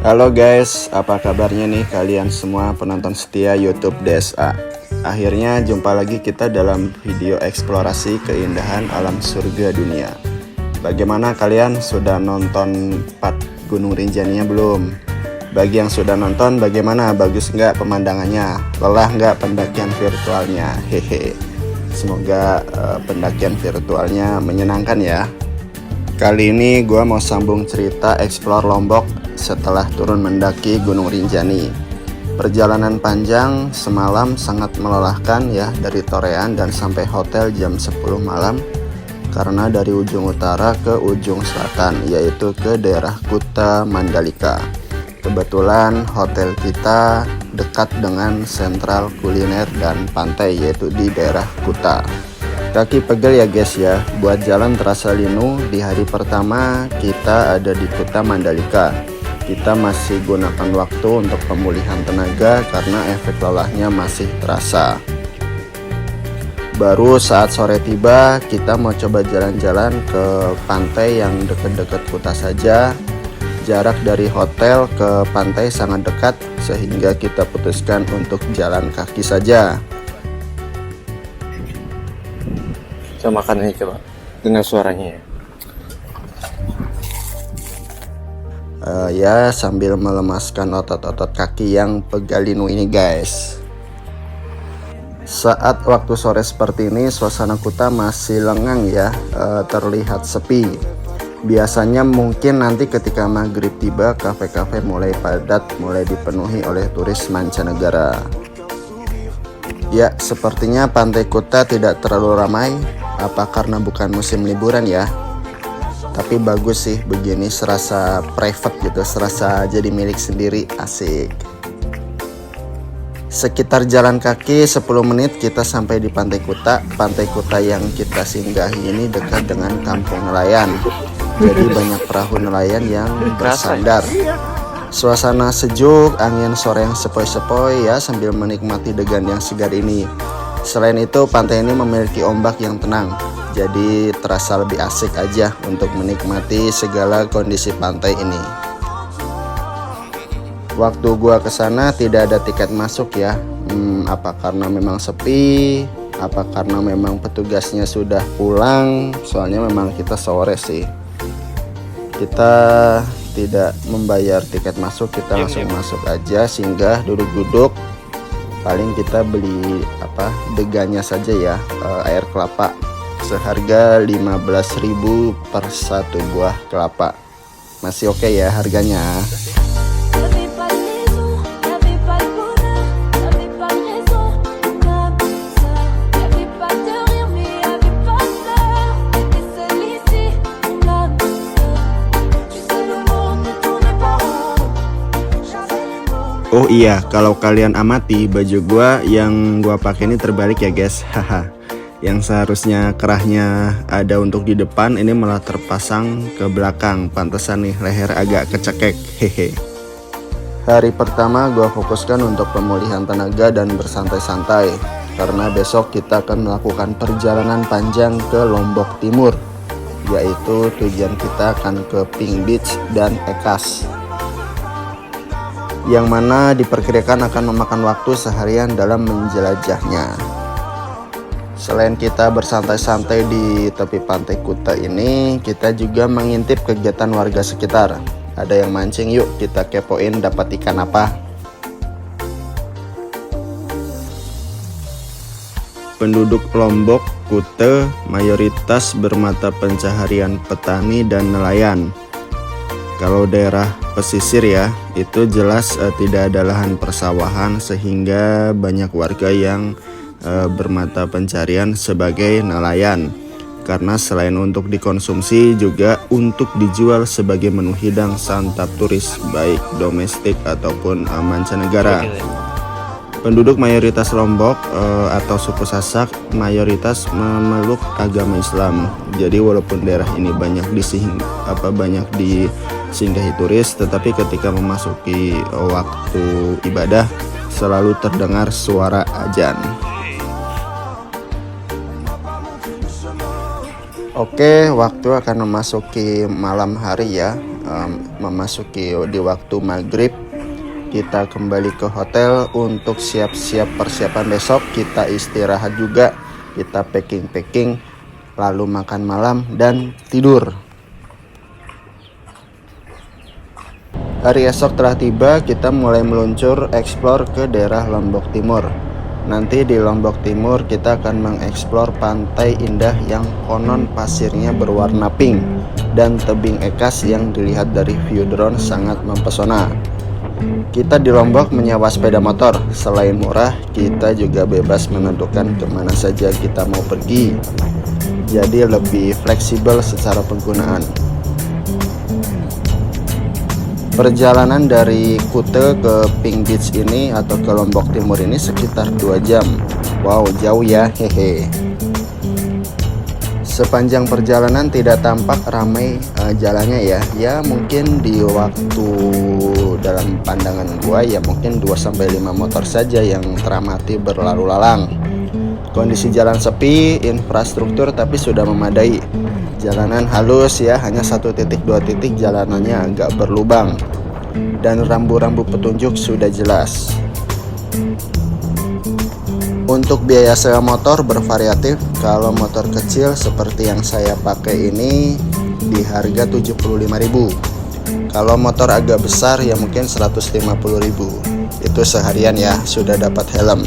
Halo guys, apa kabarnya nih kalian semua penonton setia YouTube DSA? Akhirnya jumpa lagi kita dalam video eksplorasi keindahan alam surga dunia. Bagaimana kalian sudah nonton 4 Gunung Rinjaninya belum? Bagi yang sudah nonton, bagaimana? Bagus nggak pemandangannya? Lelah nggak pendakian virtualnya? Hehe. Semoga pendakian virtualnya menyenangkan ya. Kali ini gue mau sambung cerita explore Lombok setelah turun mendaki Gunung Rinjani. Perjalanan panjang semalam sangat melelahkan ya, dari Torean dan sampai hotel jam 10 malam. Karena dari ujung utara ke ujung selatan, yaitu ke daerah Kuta Mandalika. Kebetulan hotel kita dekat dengan sentral kuliner dan pantai, yaitu di daerah Kuta. Kaki pegel ya guys ya, buat jalan terasa linu. Di hari pertama kita ada di Kuta Mandalika. Kita masih gunakan waktu untuk pemulihan tenaga karena efek lelahnya masih terasa. Baru saat sore tiba, kita mau coba jalan-jalan ke pantai yang dekat-dekat Kuta saja. Jarak dari hotel ke pantai sangat dekat, sehingga kita putuskan untuk jalan kaki saja. Coba makan ini, coba dengar suaranya ya. Ya, sambil melemaskan otot-otot kaki yang pegalinu ini guys. Saat waktu sore seperti ini, suasana Kuta masih lengang ya, terlihat sepi. Biasanya mungkin nanti ketika maghrib tiba, kafe-kafe mulai padat, mulai dipenuhi oleh turis mancanegara. Ya, sepertinya pantai Kuta tidak terlalu ramai. Apa karena bukan musim liburan ya? Tapi bagus sih begini, serasa private gitu, serasa jadi milik sendiri, asik. Sekitar jalan kaki 10 menit kita sampai di Pantai Kuta. Pantai Kuta yang kita singgahi ini dekat dengan kampung nelayan. Jadi banyak perahu nelayan yang bersandar. Suasana sejuk, angin sore yang sepoi-sepoi ya, sambil menikmati degan yang segar ini. Selain itu, pantai ini memiliki ombak yang tenang, jadi terasa lebih asik aja untuk menikmati segala kondisi pantai ini. Waktu gua kesana tidak ada tiket masuk ya. Apa karena memang sepi? Apa karena memang petugasnya sudah pulang? Soalnya memang kita sore sih. Kita tidak membayar tiket masuk, kita langsung masuk aja, singgah, duduk-duduk. Paling kita beli degannya saja ya, air kelapa seharga 15.000 per satu buah kelapa. Masih oke ya harganya. Oh iya, kalau kalian amati baju gua yang gua pakai ini terbalik ya guys. Haha. Yang seharusnya kerahnya ada untuk di depan, ini malah terpasang ke belakang. Pantesan nih leher agak kecekek. Hehe. Hari pertama gua fokuskan untuk pemulihan tenaga dan bersantai-santai, karena besok kita akan melakukan perjalanan panjang ke Lombok Timur, yaitu tujuan kita akan ke Pink Beach dan Ekas, yang mana diperkirakan akan memakan waktu seharian dalam menjelajahnya. Selain kita bersantai-santai di tepi pantai Kuta ini, kita juga mengintip kegiatan warga sekitar. Ada yang mancing, yuk kita kepoin dapat ikan apa. Penduduk Lombok Kuta mayoritas bermata pencaharian petani dan nelayan. Kalau daerah pesisir ya, itu jelas tidak ada lahan persawahan, sehingga banyak warga yang bermata pencarian sebagai nelayan. Karena selain untuk dikonsumsi, juga untuk dijual sebagai menu hidang santap turis, baik domestik ataupun mancanegara. Penduduk mayoritas Lombok atau suku Sasak mayoritas memeluk agama Islam. Jadi walaupun daerah ini banyak disinggahi turis, tetapi ketika memasuki waktu ibadah selalu terdengar suara adzan. Oke, waktu akan memasuki malam hari ya. memasuki di waktu maghrib. Kita kembali ke hotel untuk siap-siap persiapan besok. Kita istirahat juga, kita packing, lalu makan malam dan tidur. Hari esok telah tiba, kita mulai meluncur eksplor ke daerah Lombok Timur. Nanti di Lombok Timur kita akan mengeksplor pantai indah yang konon pasirnya berwarna pink dan tebing ekas yang dilihat dari view drone sangat mempesona. Kita di Lombok menyewa sepeda motor. Selain murah, kita juga bebas menentukan kemana saja kita mau pergi. Jadi lebih fleksibel secara penggunaan. Perjalanan dari Kute ke Pink Beach ini atau ke Lombok Timur ini sekitar 2 jam. Wow, jauh ya, hehe. Sepanjang perjalanan tidak tampak ramai jalannya ya. Ya mungkin di waktu dalam pandangan gua ya mungkin 2-5 motor saja yang teramati berlalu lalang. Kondisi jalan sepi, infrastruktur tapi sudah memadai. Jalanan halus ya, hanya 1 titik 2 titik jalanannya agak berlubang. Dan rambu-rambu petunjuk sudah jelas. Untuk biaya sewa motor bervariatif. Kalau motor kecil seperti yang saya pakai ini di harga 75.000. Kalau motor agak besar ya mungkin 150.000. Itu seharian ya, sudah dapat helm.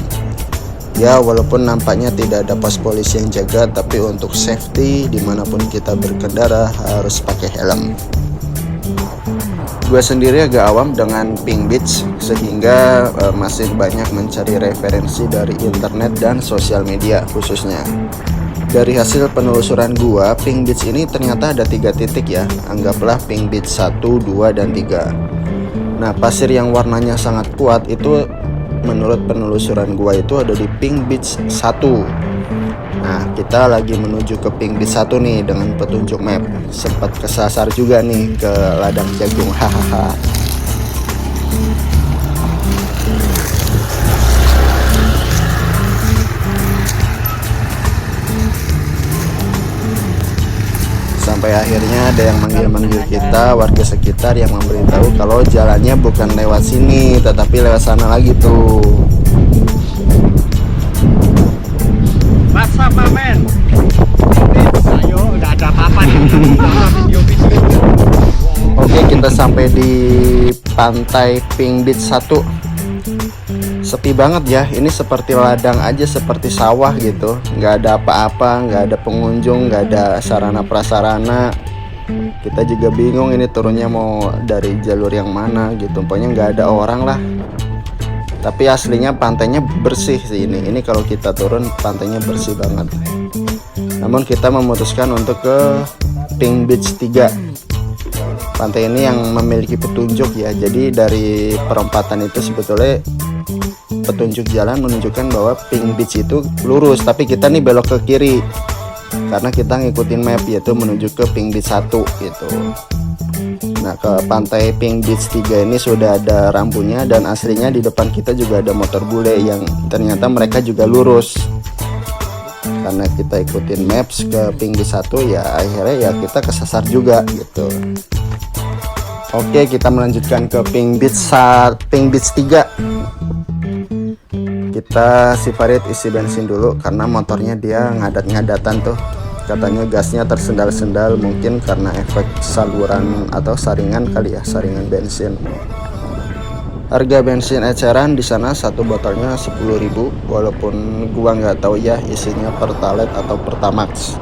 Ya walaupun nampaknya tidak ada pos polisi yang jaga, tapi untuk safety dimanapun kita berkendara harus pakai helm. Gue sendiri agak awam dengan Pink Beach, sehingga masih banyak mencari referensi dari internet dan sosial media khususnya. Dari hasil penelusuran gua, Pink Beach ini ternyata ada 3 titik ya. Anggaplah Pink Beach 1, 2, dan 3. Nah pasir yang warnanya sangat kuat itu menurut penelusuran gua itu ada di Pink Beach 1. Nah kita lagi menuju ke Pink Beach 1 nih dengan petunjuk map. Sempat kesasar juga nih ke ladang jagung, hahaha. Sampai akhirnya ada yang manggil-manggil kita, warga sekitar yang memberitahu kalau jalannya bukan lewat sini tetapi lewat sana lagi tuh. WhatsApp men. Ayo, udah ada apa-apa nih. Video-video. Oke, kita sampai di pantai Pink Beach 1. Sepi banget ya, ini seperti ladang aja, seperti sawah gitu. Nggak ada apa-apa, nggak ada pengunjung, nggak ada sarana prasarana. Kita juga bingung ini turunnya mau dari jalur yang mana gitu. Pokoknya nggak ada orang lah. Tapi aslinya pantainya bersih sih ini. Ini kalau kita turun pantainya bersih banget. Namun kita memutuskan untuk ke Pink Beach 3. Pantai ini yang memiliki petunjuk ya. Jadi dari perempatan itu sebetulnya petunjuk jalan menunjukkan bahwa Pink Beach itu lurus, tapi kita nih belok ke kiri karena kita ngikutin map yaitu menuju ke Pink Beach 1 gitu. Nah ke pantai Pink Beach 3 ini sudah ada rambunya dan aslinya di depan kita juga ada motor bule yang ternyata mereka juga lurus. Karena kita ikutin maps ke Pink Beach 1 ya akhirnya ya kita kesasar juga gitu. Oke, kita melanjutkan ke Pink Beach 3. Kita si Farid isi bensin dulu karena motornya dia ngadat-ngadatan tuh. Katanya gasnya tersendal-sendal, mungkin karena efek saluran atau saringan kali ya, saringan bensin. Harga bensin eceran di sana satu botolnya 10.000, walaupun gua nggak tahu ya isinya Pertalite atau Pertamax.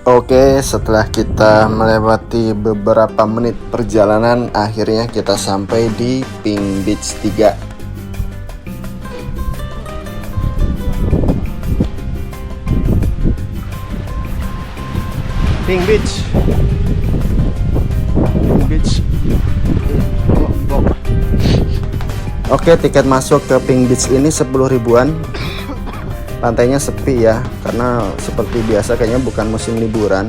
Oke, setelah kita melewati beberapa menit perjalanan, akhirnya kita sampai di Pink Beach 3. Pink Beach. Pink Beach. Lombok. Oke, tiket masuk ke Pink Beach ini 10 ribuan. Pantainya sepi ya, karena seperti biasa kayaknya bukan musim liburan.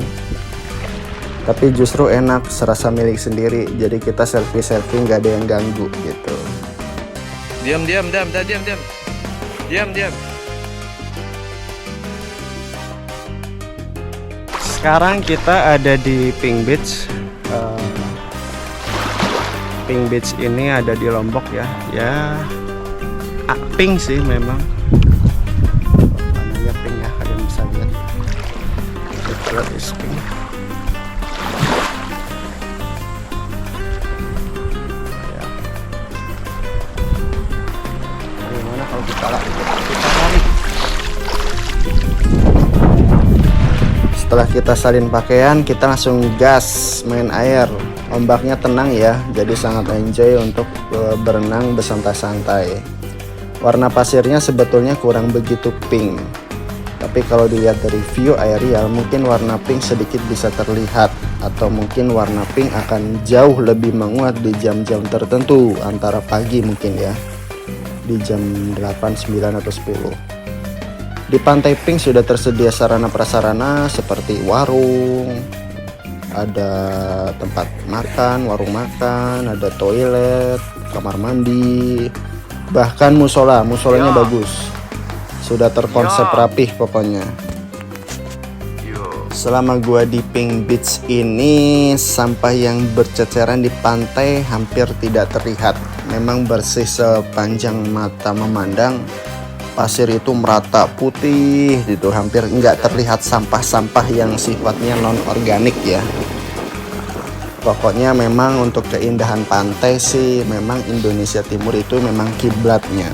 Tapi justru enak, serasa milik sendiri. Jadi kita selfie-selfie nggak ada yang ganggu gitu. Diam. Sekarang kita ada di Pink Beach. Pink Beach ini ada di Lombok ya. Ya, pink sih memang. Warnanya pink ya, kalian bisa lihat. The color is pink. Ya. Bagaimana kalau kita lari? Setelah kita salin pakaian, kita langsung gas main air. Ombaknya tenang ya, jadi sangat enjoy untuk berenang bersantai-santai. Warna pasirnya sebetulnya kurang begitu pink, tapi kalau dilihat dari view aerial mungkin warna pink sedikit bisa terlihat, atau mungkin warna pink akan jauh lebih menguat di jam-jam tertentu, antara pagi mungkin ya, di jam 8, 9, atau 10. Di Pantai Pink sudah tersedia sarana prasarana seperti warung, ada tempat makan, warung makan, ada toilet, kamar mandi, bahkan musolanya bagus. Sudah terkonsep rapih pokoknya. Selama gua di Pink Beach ini, sampah yang berceceran di pantai hampir tidak terlihat. Memang bersih sepanjang mata memandang. Pasir itu merata putih gitu, hampir nggak terlihat sampah-sampah yang sifatnya non organik ya. Pokoknya memang untuk keindahan pantai sih, memang Indonesia Timur itu memang kiblatnya.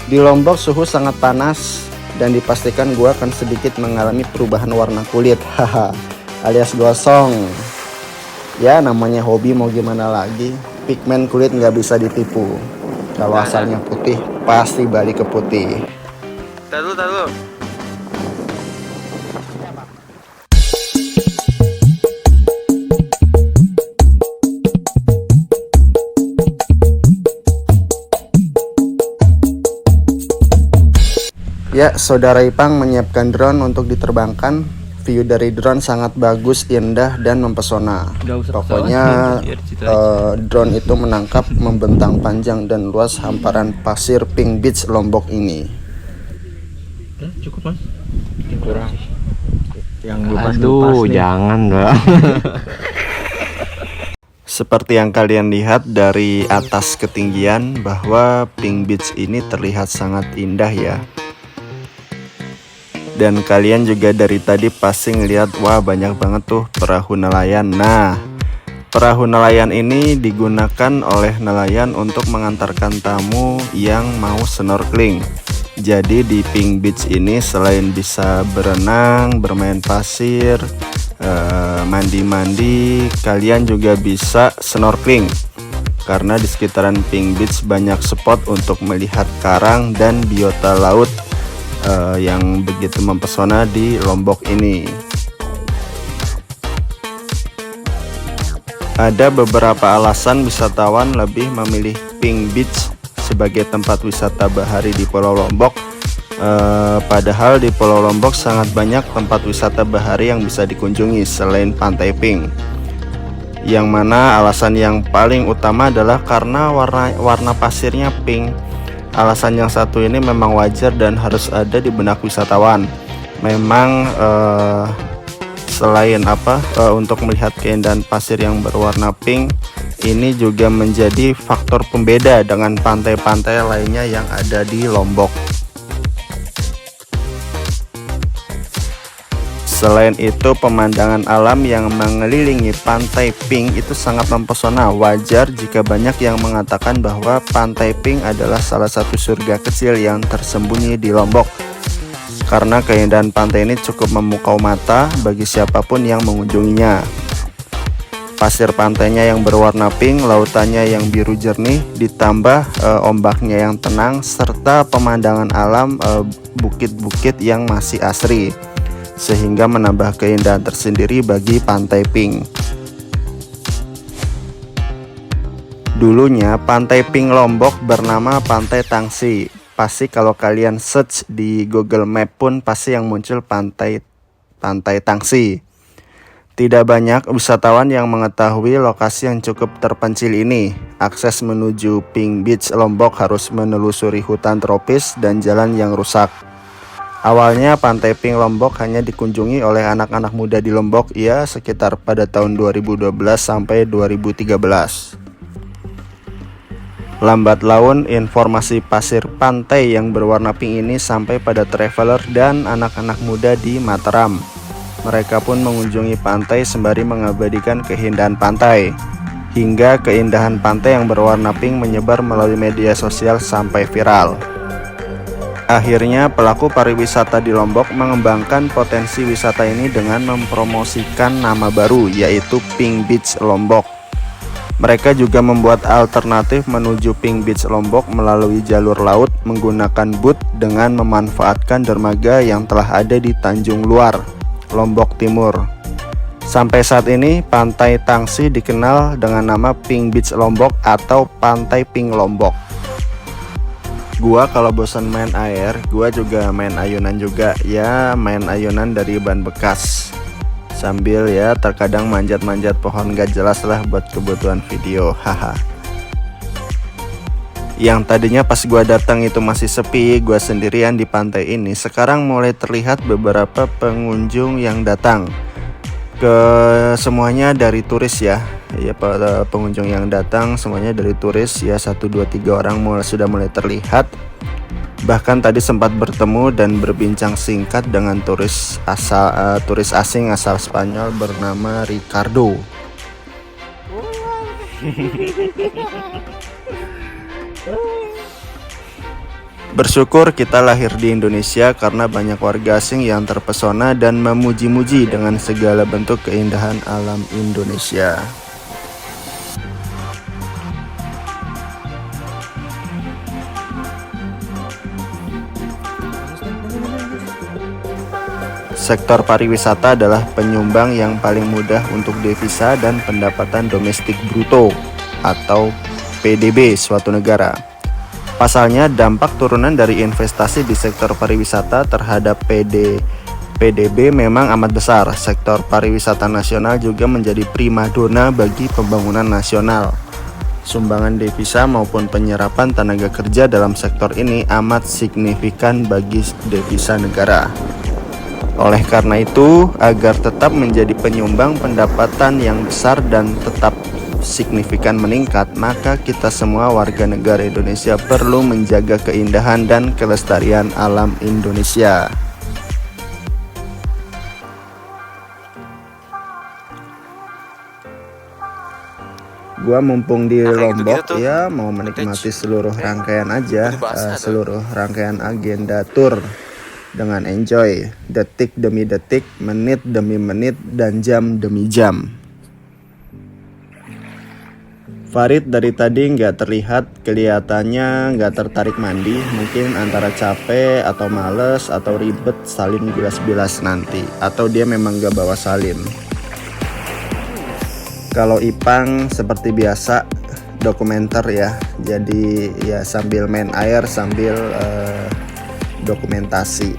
Di Lombok suhu sangat panas dan dipastikan gua akan sedikit mengalami perubahan warna kulit, haha, alias gosong. Ya namanya hobi, mau gimana lagi, pigmen kulit nggak bisa ditipu. Kalau asalnya putih, pasti balik ke putih. Taruh. Ya, Saudara Ipang menyiapkan drone untuk diterbangkan. View dari drone sangat bagus, indah, dan mempesona. Pokoknya drone itu menangkap membentang panjang dan luas hamparan pasir Pink Beach Lombok ini. Cukup mas? Kurang. Yang lupas jangan lah. Seperti yang kalian lihat dari atas ketinggian, bahwa Pink Beach ini terlihat sangat indah ya. Dan kalian juga dari tadi pasti ngeliat, wah banyak banget tuh perahu nelayan. Nah, perahu nelayan ini digunakan oleh nelayan untuk mengantarkan tamu yang mau snorkeling. Jadi di Pink Beach ini selain bisa berenang, bermain pasir, mandi-mandi, kalian juga bisa snorkeling. Karena di sekitaran Pink Beach banyak spot untuk melihat karang dan biota laut yang begitu mempesona di Lombok ini. Ada beberapa alasan wisatawan lebih memilih Pink Beach sebagai tempat wisata bahari di Pulau Lombok. Padahal di Pulau Lombok sangat banyak tempat wisata bahari yang bisa dikunjungi selain Pantai Pink. Yang mana alasan yang paling utama adalah karena warna pasirnya pink. Alasan yang satu ini memang wajar dan harus ada di benak wisatawan. Memang selain untuk melihat keindahan pasir yang berwarna pink, ini juga menjadi faktor pembeda dengan pantai-pantai lainnya yang ada di Lombok. Selain itu, pemandangan alam yang mengelilingi Pantai Pink itu sangat mempesona. Wajar jika banyak yang mengatakan bahwa Pantai Pink adalah salah satu surga kecil yang tersembunyi di Lombok. Karena keindahan pantai ini cukup memukau mata bagi siapapun yang mengunjunginya. Pasir pantainya yang berwarna pink, lautannya yang biru jernih, ditambah ombaknya yang tenang, serta pemandangan alam bukit-bukit yang masih asri. sehingga menambah keindahan tersendiri bagi Pantai Pink. Dulunya Pantai Pink Lombok bernama Pantai Tangsi. Pasti kalau kalian search di Google Map pun pasti yang muncul Pantai Tangsi. Tidak banyak wisatawan yang mengetahui lokasi yang cukup terpencil ini. Akses menuju Pink Beach Lombok harus menelusuri hutan tropis dan jalan yang rusak. Awalnya Pantai Pink Lombok hanya dikunjungi oleh anak-anak muda di Lombok, ya sekitar pada tahun 2012 sampai 2013. Lambat laun, informasi pasir pantai yang berwarna pink ini sampai pada traveler dan anak-anak muda di Mataram. Mereka pun mengunjungi pantai sembari mengabadikan keindahan pantai. Hingga keindahan pantai yang berwarna pink menyebar melalui media sosial sampai viral. Akhirnya pelaku pariwisata di Lombok mengembangkan potensi wisata ini dengan mempromosikan nama baru, yaitu Pink Beach Lombok. Mereka juga membuat alternatif menuju Pink Beach Lombok melalui jalur laut menggunakan boot dengan memanfaatkan dermaga yang telah ada di Tanjung Luar, Lombok Timur. Sampai saat ini, Pantai Tangsi dikenal dengan nama Pink Beach Lombok atau Pantai Pink Lombok. Gua kalau bosan main air, gua juga main ayunan juga, ya main ayunan dari ban bekas. Sambil ya terkadang manjat-manjat pohon gak jelas lah buat kebutuhan video, haha. Yang tadinya pas gua datang itu masih sepi, gua sendirian di pantai ini, sekarang mulai terlihat beberapa pengunjung yang datang. Semuanya dari turis ya. Ya, para pengunjung yang datang semuanya dari turis ya, 1 2 3 orang sudah mulai terlihat. Bahkan tadi sempat bertemu dan berbincang singkat dengan turis asing asal Spanyol bernama Ricardo. Bersyukur kita lahir di Indonesia karena banyak warga asing yang terpesona dan memuji-muji dengan segala bentuk keindahan alam Indonesia. Sektor pariwisata adalah penyumbang yang paling mudah untuk devisa dan pendapatan domestik bruto atau PDB suatu negara. Pasalnya, dampak turunan dari investasi di sektor pariwisata terhadap PDB memang amat besar. Sektor pariwisata nasional juga menjadi primadona bagi pembangunan nasional. Sumbangan devisa maupun penyerapan tenaga kerja dalam sektor ini amat signifikan bagi devisa negara. Oleh karena itu, agar tetap menjadi penyumbang pendapatan yang besar dan tetap signifikan meningkat, maka kita semua warga negara Indonesia perlu menjaga keindahan dan kelestarian alam Indonesia. Gua mumpung di Lombok ya, mau menikmati seluruh rangkaian aja, seluruh rangkaian agenda tour dengan enjoy, detik demi detik, menit demi menit, dan jam demi jam. Farid dari tadi nggak terlihat, kelihatannya nggak tertarik mandi, mungkin antara capek atau males atau ribet salin bilas-bilas nanti, atau dia memang nggak bawa salin. Kalau Ipang seperti biasa dokumenter ya, jadi ya sambil main air sambil dokumentasi.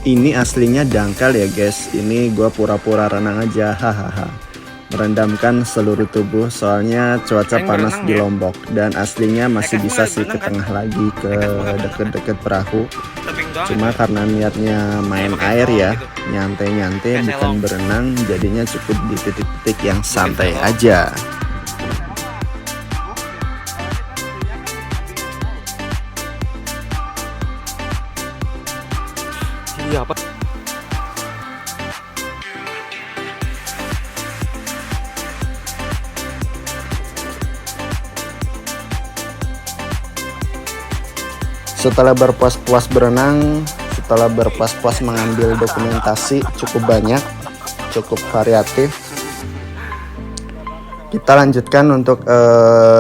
Ini aslinya dangkal ya guys, ini gua pura-pura renang aja, hahaha. Merendamkan seluruh tubuh soalnya cuaca panas di Lombok, dan aslinya masih bisa sih ke tengah lagi, ke deket-deket perahu. Cuma karena niatnya main air ya, nyantai-nyantai bukan berenang, jadinya cukup di titik-titik yang santai aja. Iya apa? Setelah berpuas-puas berenang, setelah berpuas-puas mengambil dokumentasi cukup banyak, cukup variatif, kita lanjutkan untuk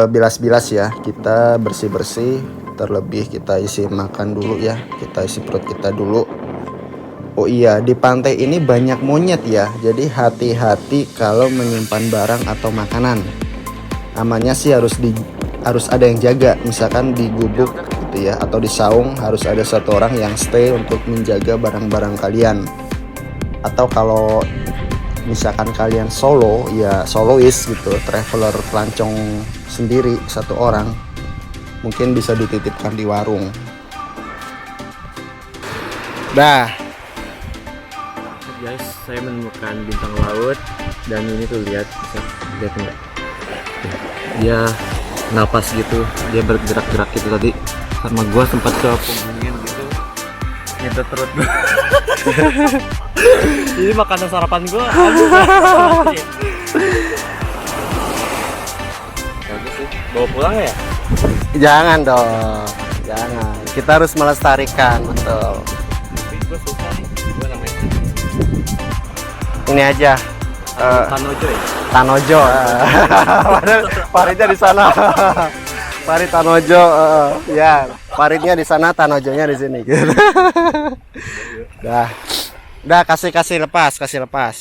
bilas-bilas ya. Kita bersih-bersih, terlebih kita isi makan dulu ya, kita isi perut kita dulu. Oh iya, di pantai ini banyak monyet ya. Jadi hati-hati kalau menyimpan barang atau makanan. Amannya sih harus ada yang jaga. Misalkan di gubuk gitu ya, atau di saung harus ada satu orang yang stay untuk menjaga barang-barang kalian. Atau kalau misalkan kalian solo, ya solois gitu, traveler pelancong sendiri satu orang, mungkin bisa dititipkan di warung. Dah. Guys, saya menemukan bintang laut dan ini tuh lihat, bisa lihat enggak? Dia napas gitu, dia bergerak-gerak gitu tadi. Sama gua sempat ke punggungin gitu, nyedot perut gua. Ini makanan sarapan gua. Bagus sih, bawa pulang ya? Jangan dong, jangan. Kita harus melestarikan, betul. Tapi gua suka nih, gua namanya Ini aja. Tanojo ya? Tanojo. Padahal paritnya di sana. Parit Tanojo. Ya, paritnya di sana, Tanojonya di sini. Dah kasih lepas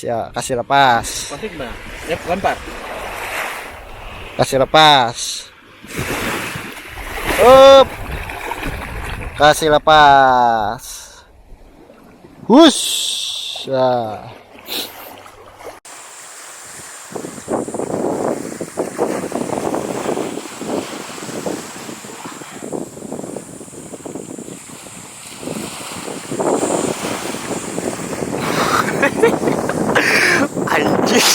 ya, kasih lepas. Pasti gimana? Ya, lempar. Kasih lepas. Kasih lepas. Hush. Ya. Anjir.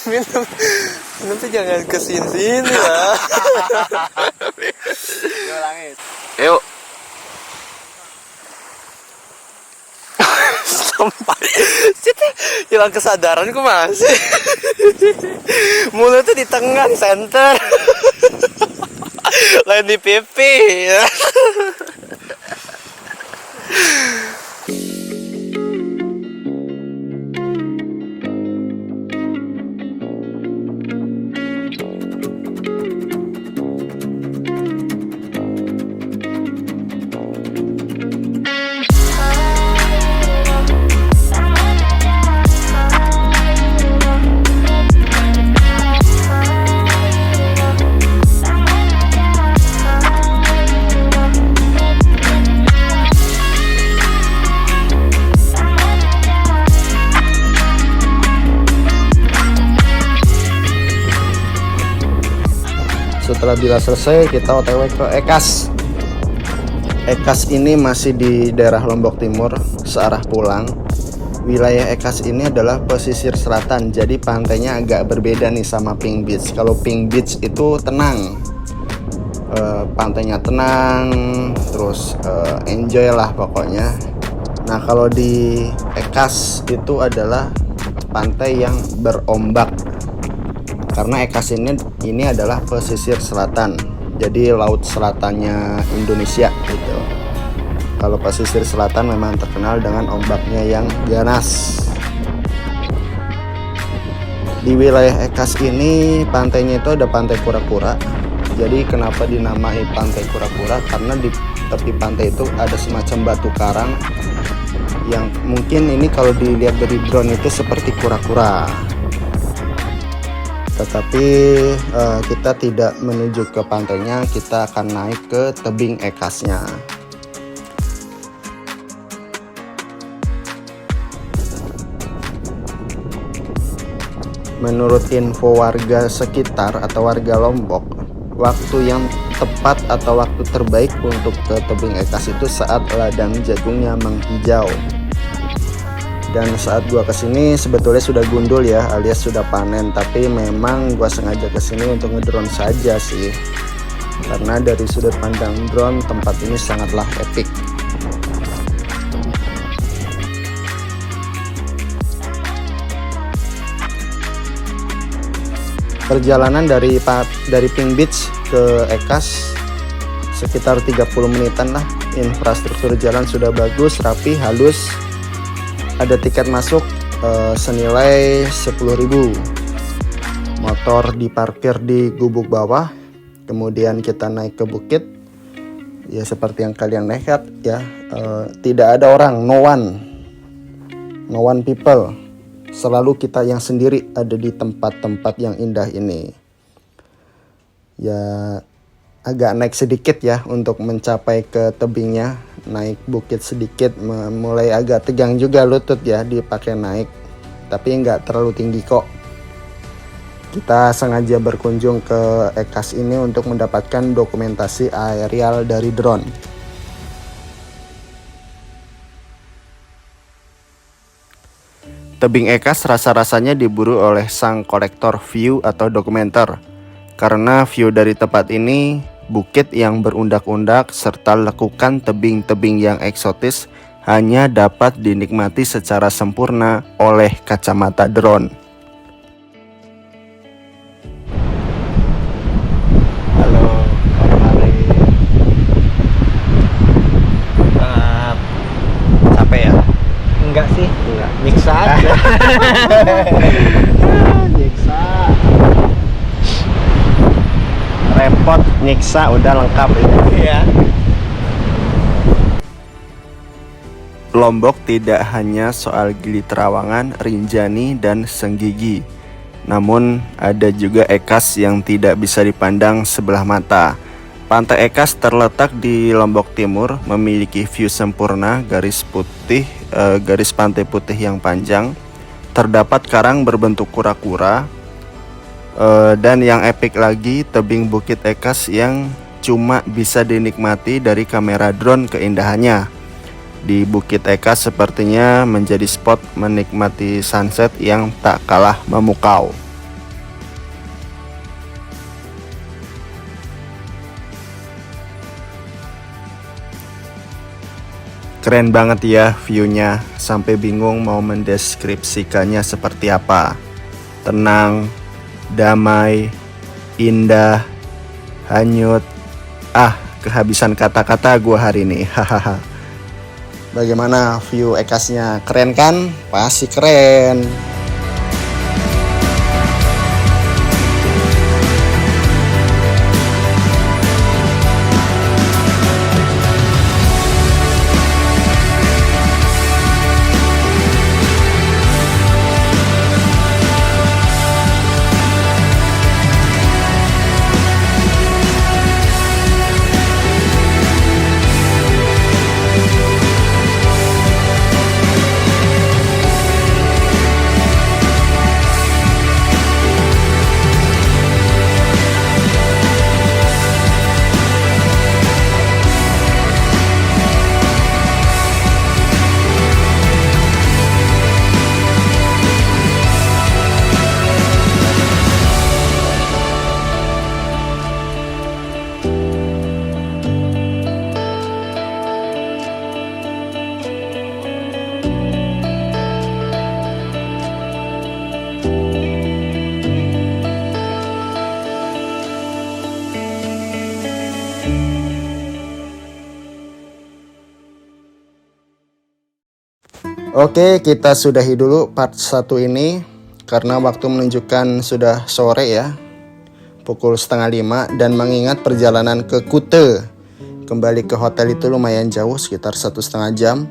Minum tuh jangan kesini lah. Yuk. Sampai situ hilang kesadaran ku masih. Mulutnya di tengah, di center. Lain di pipi. Setelah bila selesai, kita OTW ke Ekas. Ekas ini masih di daerah Lombok Timur, searah pulang. Wilayah Ekas ini adalah pesisir selatan, jadi pantainya agak berbeda nih sama Pink Beach. Kalau Pink Beach itu tenang, pantainya tenang, terus enjoy lah pokoknya. Nah kalau di Ekas itu adalah pantai yang berombak. Karena Ekas ini adalah pesisir selatan, jadi laut selatannya Indonesia gitu. Kalau pesisir selatan memang terkenal dengan ombaknya yang ganas. Di wilayah Ekas ini pantainya itu ada pantai kura-kura. Jadi kenapa dinamai pantai kura-kura? Karena di tepi pantai itu ada semacam batu karang yang mungkin ini kalau dilihat dari drone itu seperti kura-kura. Tetapi kita tidak menuju ke pantainya, kita akan naik ke tebing Ekasnya. Menurut info warga sekitar atau warga Lombok, waktu yang tepat atau waktu terbaik untuk ke tebing Ekas itu saat ladang jagungnya menghijau. Dan saat gua kesini sebetulnya sudah gundul ya, alias sudah panen, tapi memang gua sengaja kesini untuk ngedrone saja sih, karena dari sudut pandang drone tempat ini sangatlah epic. Perjalanan dari Pink Beach ke Ekas sekitar 30 menitan lah. Infrastruktur jalan sudah bagus, rapi, halus. Ada tiket masuk senilai 10.000. Motor diparkir di gubuk bawah, kemudian kita naik ke bukit. Ya seperti yang kalian lihat ya, tidak ada orang, no one people. Selalu kita yang sendiri ada di tempat-tempat yang indah ini. Ya agak naik sedikit ya untuk mencapai ke tebingnya, naik bukit sedikit, mulai agak tegang juga lutut ya dipakai naik, tapi nggak terlalu tinggi kok. Kita sengaja berkunjung ke Ekas ini untuk mendapatkan dokumentasi aerial dari drone. Tebing Ekas rasa-rasanya diburu oleh sang kolektor view atau dokumenter. Karena view dari tempat ini, bukit yang berundak-undak serta lekukan tebing-tebing yang eksotis hanya dapat dinikmati secara sempurna oleh kacamata drone. Capek ya? Enggak sih, enggak. Nyiksa aja. Nyiksa. Repot, nyiksa, udah lengkap ini. Iya. Lombok tidak hanya soal Gili Trawangan, Rinjani, dan Senggigi. Namun ada juga Ekas yang tidak bisa dipandang sebelah mata. Pantai Ekas terletak di Lombok Timur, memiliki view sempurna, garis pantai putih yang panjang. Terdapat karang berbentuk kura-kura, dan yang epik lagi tebing Bukit Ekas yang cuma bisa dinikmati dari kamera drone keindahannya. Di Bukit Ekas sepertinya menjadi spot menikmati sunset yang tak kalah memukau. Keren banget ya view-nya, sampai bingung mau mendeskripsikannya seperti apa. Tenang, damai, indah, hanyut. Kehabisan kata-kata gua hari ini. Hahaha. Bagaimana view Ekasnya? Keren kan? Pasti keren. Oke, kita sudahi dulu part 1 ini karena waktu menunjukkan sudah sore ya, pukul 4:30, dan mengingat perjalanan ke Kute kembali ke hotel itu lumayan jauh, sekitar 1,5 jam.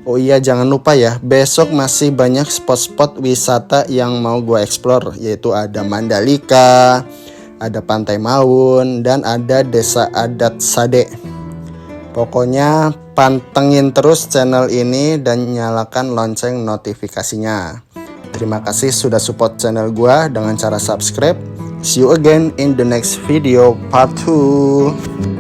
Oh iya, jangan lupa ya, besok masih banyak spot-spot wisata yang mau gue explore, yaitu ada Mandalika, ada Pantai Maun, dan ada Desa Adat Sade. Pokoknya pantengin terus channel ini dan nyalakan lonceng notifikasinya. Terima kasih sudah support channel gua dengan cara subscribe. See you again in the next video part 2.